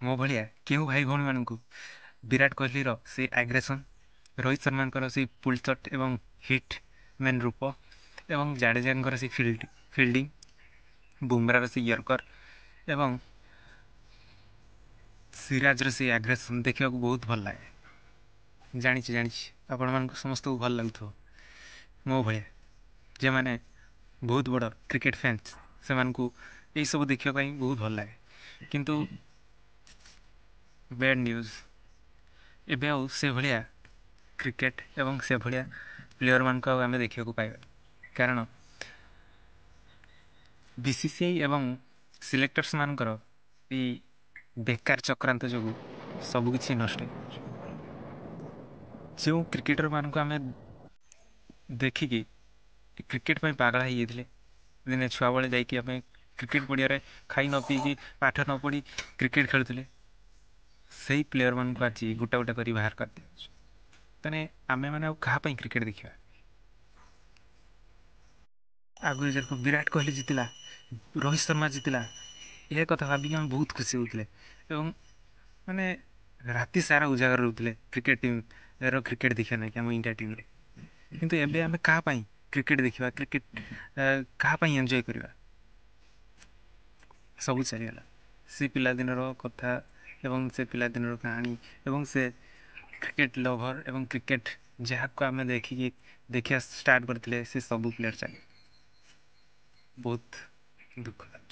ମୋ ଭଳିଆ କେଉଁ ଭାଇ ଭଉଣୀମାନଙ୍କୁ ବିରାଟ କୋହଲିର ସେ ଆଗ୍ରେସନ୍, ରୋହିତ ଶର୍ମାଙ୍କର ସେଇ ପୁଲ୍ ଶଟ୍ ଏବଂ ହିଟ୍ ମେନ୍ ରୂପ ଏବଂ ଜାଡ଼େଜାଙ୍କର ସେ ଫିଲ୍ଡିଂ, ବୁମ୍ରାର ସେ ୟର୍କର ଏବଂ ସିରାଜର ସେ ଆଗ୍ରେସନ୍ ଦେଖିବାକୁ ବହୁତ ଭଲ ଲାଗେ। ଜାଣିଛି ଆପଣମାନଙ୍କୁ ସମସ୍ତଙ୍କୁ ଭଲ ଲାଗୁଥିବ ମୋ ଭଳିଆ, ଯେମାନେ ବହୁତ ବଡ଼ କ୍ରିକେଟ୍ ଫ୍ୟାନ୍ସ ସେମାନଙ୍କୁ ଏଇସବୁ ଦେଖିବା ପାଇଁ ବହୁତ ଭଲ ଲାଗେ। କିନ୍ତୁ ବ୍ୟାଡ଼୍ ନ୍ୟୁଜ୍, ଏବେ ଆଉ ସେଭଳିଆ କ୍ରିକେଟ୍ ଏବଂ ସେଭଳିଆ ପ୍ଲେୟରମାନଙ୍କୁ ଆଉ ଆମେ ଦେଖିବାକୁ ପାଇବା, କାରଣ BCCI ଏବଂ ସିଲେକ୍ଟର୍ସ ମାନଙ୍କର ଏଇ ବେକାର ଚକ୍ରାନ୍ତ ଯୋଗୁଁ ସବୁକିଛି ନଷ୍ଟ ହେଇଯାଉଛି। ଯେଉଁ କ୍ରିକେଟର ମାନଙ୍କୁ ଆମେ ଦେଖିକି କ୍ରିକେଟ୍ ପାଇଁ ପାଗଳ ହେଇଯାଇଥିଲେ, ଦିନେ ଛୁଆବେଳେ ଯାଇକି ଆମେ କ୍ରିକେଟ୍ ପଡ଼ିଆରେ ଖାଇ ନ ପିଇକି ପାଠ ନ ପଢ଼ି କ୍ରିକେଟ୍ ଖେଳୁଥିଲେ, ସେଇ ପ୍ଲେୟରମାନଙ୍କୁ ଆଜି ଗୋଟା ଗୋଟା କରି ବାହାର କରିଦିଆଯାଉଛି। ତାହେଲେ ଆମେମାନେ ଆଉ କାହା ପାଇଁ କ୍ରିକେଟ୍ ଦେଖିବା? ଆଗରୁ ଯେରକମ ବିରାଟ କୋହଲି ଜିତିଲା, ରୋହିତ ଶର୍ମା ଜିତିଲା, ଏ କଥା ଭାବିକି ଆମେ ବହୁତ ଖୁସି ହଉଥିଲେ ଏବଂ ମାନେ ରାତି ସାରା ଉଜାଗର ରହୁଥିଲେ କ୍ରିକେଟ୍ ଟିମ୍ର କ୍ରିକେଟ୍ ଦେଖିବା ନାଇଁ କି ଆମ ଇଣ୍ଡିଆ ଟିମ୍ରେ। କିନ୍ତୁ ଏବେ ଆମେ କାହା ପାଇଁ କ୍ରିକେଟ୍ ଦେଖିବା, କ୍ରିକେଟ୍ କାହା ପାଇଁ ଏନ୍ଜୟ କରିବା? ସବୁ ଚାଲିଗଲା। ସେ ପିଲାଦିନର କଥା ଏବଂ ସେ ପିଲାଦିନର କାହାଣୀ ଏବଂ ସେ କ୍ରିକେଟ୍ ଲଭର୍ ଏବଂ କ୍ରିକେଟ୍ ଯାହାକୁ ଆମେ ଦେଖିବା ଷ୍ଟାର୍ଟ କରିଥିଲେ, ସେ ସବୁ ପ୍ଲେୟର ଚାଲିଗଲେ। ବହୁତ ଦୁଃଖ।